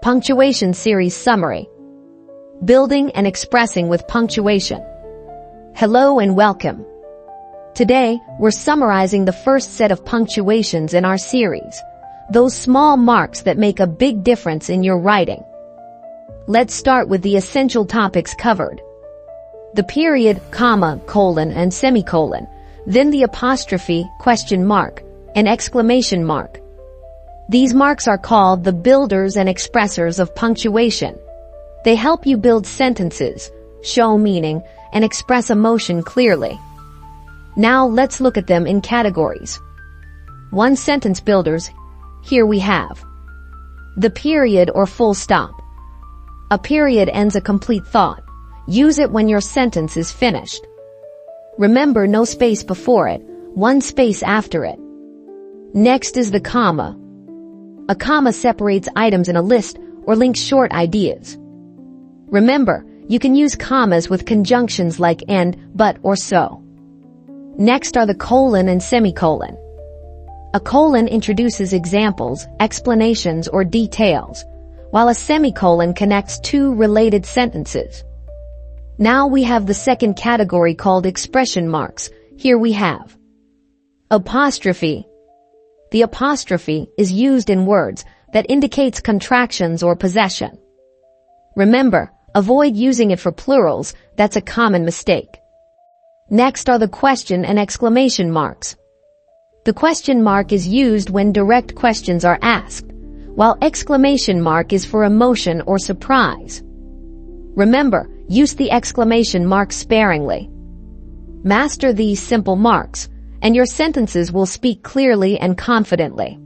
Punctuation Series Summary. Building and expressing with punctuation. Hello and welcome. Today, we're summarizing the first set of punctuations in our series, those small marks that make a big difference in your writing. Let's start with the essential topics covered. The period, comma, colon, and semicolon, then the apostrophe, question mark, and exclamation mark. These marks are called the builders and expressors of punctuation. They help you build sentences, show meaning, and express emotion clearly. Now let's look at them in categories. 1. Sentence builders. Here we have the period or full stop. A period ends a complete thought. Use it when your sentence is finished. Remember, no space before it, one space after it. Next is the comma. A comma separates items in a list or links short ideas. Remember, you can use commas with conjunctions like and, but, or so. Next are the colon and semicolon. A colon introduces examples, explanations, or details, while a semicolon connects two related sentences. Now we have the second category called expression marks. Here we have apostrophe. The apostrophe is used in words that indicates contractions or possession. Remember, avoid using it for plurals. That's a common mistake. Next are the question and exclamation marks. The question mark is used when direct questions are asked, while exclamation mark is for emotion or surprise. Remember, use the exclamation mark sparingly. Master these simple marks, and your sentences will speak clearly and confidently.